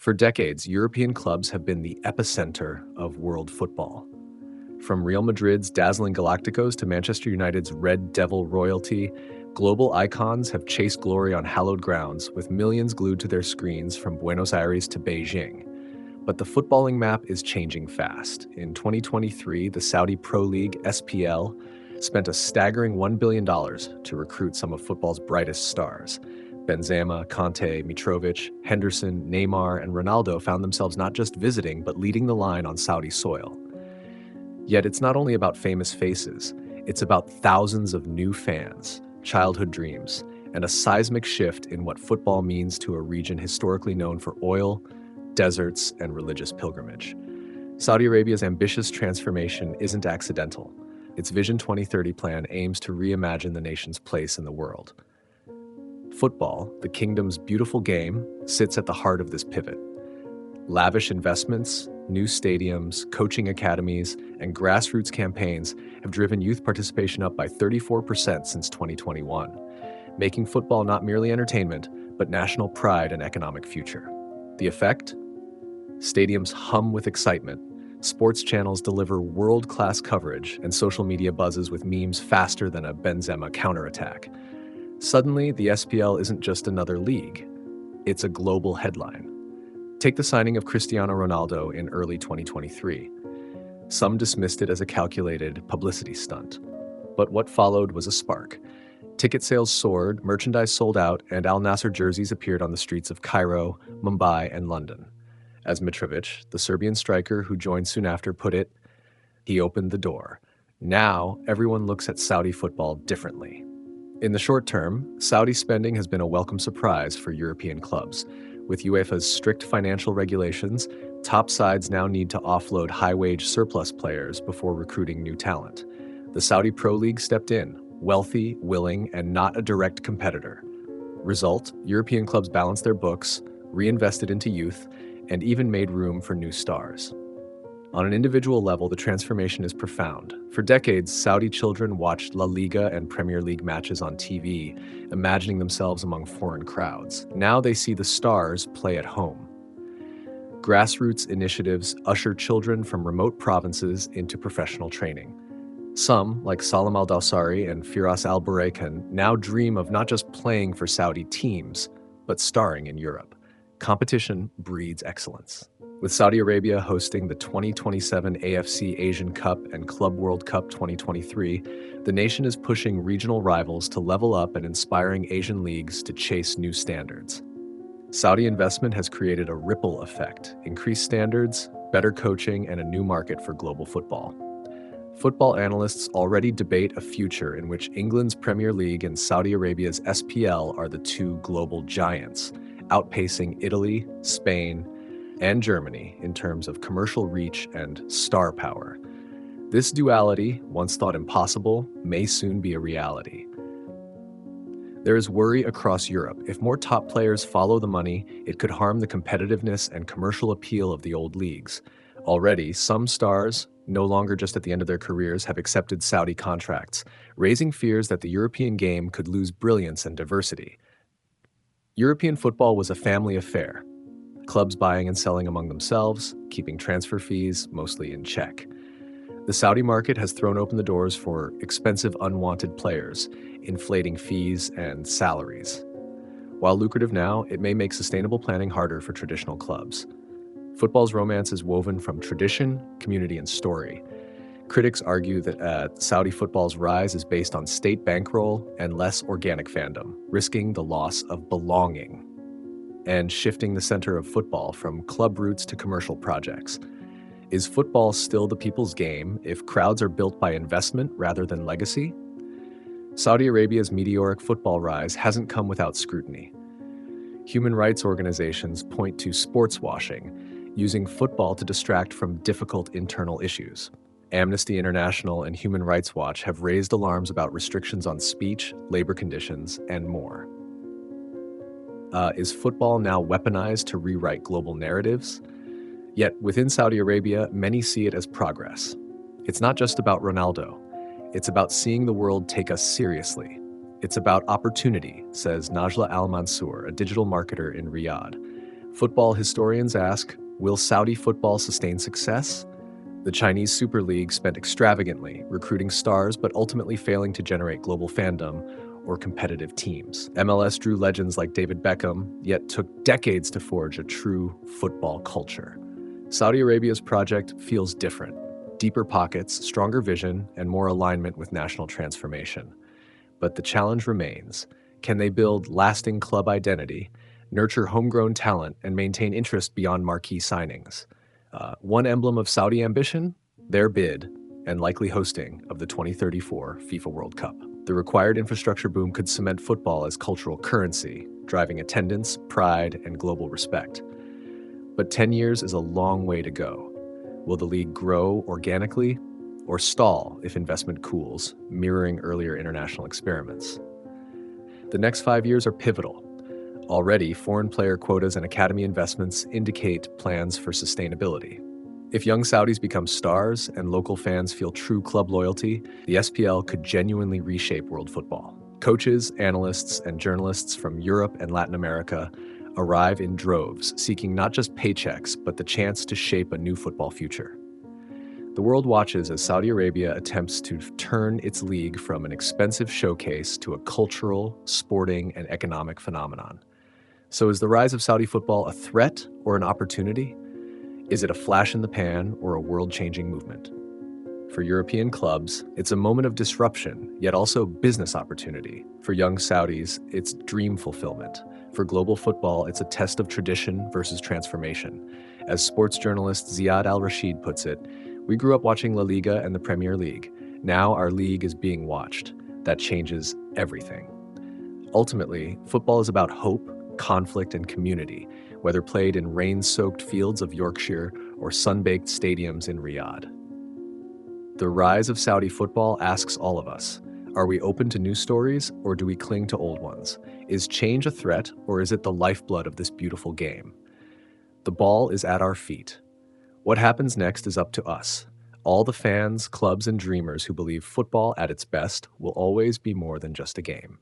For decades, European clubs have been the epicenter of world football. From Real Madrid's dazzling Galacticos to Manchester United's Red Devil royalty, global icons have chased glory on hallowed grounds, with millions glued to their screens from Buenos Aires to Beijing. But the footballing map is changing fast. In 2023, the Saudi Pro League, SPL, spent a staggering $1 billion to recruit some of football's brightest stars. Benzema, Kanté, Mitrovic, Henderson, Neymar, and Ronaldo found themselves not just visiting, but leading the line on Saudi soil. Yet it's not only about famous faces, it's about thousands of new fans, childhood dreams, and a seismic shift in what football means to a region historically known for oil, deserts, and religious pilgrimage. Saudi Arabia's ambitious transformation isn't accidental. Its Vision 2030 plan aims to reimagine the nation's place in the world. Football, the kingdom's beautiful game, sits at the heart of this pivot. Lavish investments, new stadiums, coaching academies, and grassroots campaigns have driven youth participation up by 34% since 2021, making football not merely entertainment, but national pride and economic future. The effect? Stadiums hum with excitement, sports channels deliver world-class coverage, and social media buzzes with memes faster than a Benzema counterattack. Suddenly, the SPL isn't just another league, it's a global headline. Take the signing of Cristiano Ronaldo in early 2023. Some dismissed it as a calculated publicity stunt. But what followed was a spark. Ticket sales soared, merchandise sold out, and Al Nassr jerseys appeared on the streets of Cairo, Mumbai, and London. As Mitrovic, the Serbian striker who joined soon after, put it, he opened the door. Now, everyone looks at Saudi football differently. In the short term, Saudi spending has been a welcome surprise for European clubs. With UEFA's strict financial regulations, top sides now need to offload high-wage surplus players before recruiting new talent. The Saudi Pro League stepped in, wealthy, willing, and not a direct competitor. Result, European clubs balanced their books, reinvested into youth, and even made room for new stars. On an individual level, the transformation is profound. For decades, Saudi children watched La Liga and Premier League matches on TV, imagining themselves among foreign crowds. Now they see the stars play at home. Grassroots initiatives usher children from remote provinces into professional training. Some, like Salam Al-Dawsari and Firas Al-Buraikan, now dream of not just playing for Saudi teams, but starring in Europe. Competition breeds excellence. With Saudi Arabia hosting the 2027 AFC Asian Cup and Club World Cup 2023, the nation is pushing regional rivals to level up and inspiring Asian leagues to chase new standards. Saudi investment has created a ripple effect, increased standards, better coaching, and a new market for global football. Football analysts already debate a future in which England's Premier League and Saudi Arabia's SPL are the two global giants, outpacing Italy, Spain, and Germany in terms of commercial reach and star power. This duality, once thought impossible, may soon be a reality. There is worry across Europe. If more top players follow the money, it could harm the competitiveness and commercial appeal of the old leagues. Already, some stars, no longer just at the end of their careers, have accepted Saudi contracts, raising fears that the European game could lose brilliance and diversity. European football was a family affair. Clubs buying and selling among themselves, keeping transfer fees mostly in check. The Saudi market has thrown open the doors for expensive unwanted players, inflating fees and salaries. While lucrative now, it may make sustainable planning harder for traditional clubs. Football's romance is woven from tradition, community, and story. Critics argue that Saudi football's rise is based on state bankroll and less organic fandom, risking the loss of belonging and shifting the center of football from club roots to commercial projects. Is football still the people's game if crowds are built by investment rather than legacy? Saudi Arabia's meteoric football rise hasn't come without scrutiny. Human rights organizations point to sports washing, using football to distract from difficult internal issues. Amnesty International and Human Rights Watch have raised alarms about restrictions on speech, labor conditions, and more. Is football now weaponized to rewrite global narratives? Yet within Saudi Arabia, many see it as progress. It's not just about Ronaldo. It's about seeing the world take us seriously. It's about opportunity, says Najla Al Mansour, a digital marketer in Riyadh. Football historians ask, will Saudi football sustain success? The Chinese Super League spent extravagantly, recruiting stars but ultimately failing to generate global fandom or competitive teams. MLS drew legends like David Beckham, yet took decades to forge a true football culture. Saudi Arabia's project feels different. Deeper pockets, stronger vision, and more alignment with national transformation. But the challenge remains. Can they build lasting club identity, nurture homegrown talent, and maintain interest beyond marquee signings? One emblem of Saudi ambition? Their bid and likely hosting of the 2034 FIFA World Cup. The required infrastructure boom could cement football as cultural currency, driving attendance, pride, and global respect. But 10 years is a long way to go. Will the league grow organically or stall if investment cools, mirroring earlier international experiments? The next 5 years are pivotal. Already, foreign player quotas and academy investments indicate plans for sustainability. If young Saudis become stars and local fans feel true club loyalty, the SPL could genuinely reshape world football. Coaches, analysts, and journalists from Europe and Latin America arrive in droves, seeking not just paychecks, but the chance to shape a new football future. The world watches as Saudi Arabia attempts to turn its league from an expensive showcase to a cultural, sporting, and economic phenomenon. So is the rise of Saudi football a threat or an opportunity? Is it a flash in the pan or a world-changing movement? For European clubs, it's a moment of disruption, yet also business opportunity. For young Saudis, it's dream fulfillment. For global football, it's a test of tradition versus transformation. As sports journalist Ziad Al-Rashid puts it, we grew up watching La Liga and the Premier League. Now our league is being watched. That changes everything. Ultimately, football is about hope, conflict, and community, whether played in rain-soaked fields of Yorkshire or sun-baked stadiums in Riyadh. The rise of Saudi football asks all of us, are we open to new stories or do we cling to old ones? Is change a threat or is it the lifeblood of this beautiful game? The ball is at our feet. What happens next is up to us. All the fans, clubs, and dreamers who believe football at its best will always be more than just a game.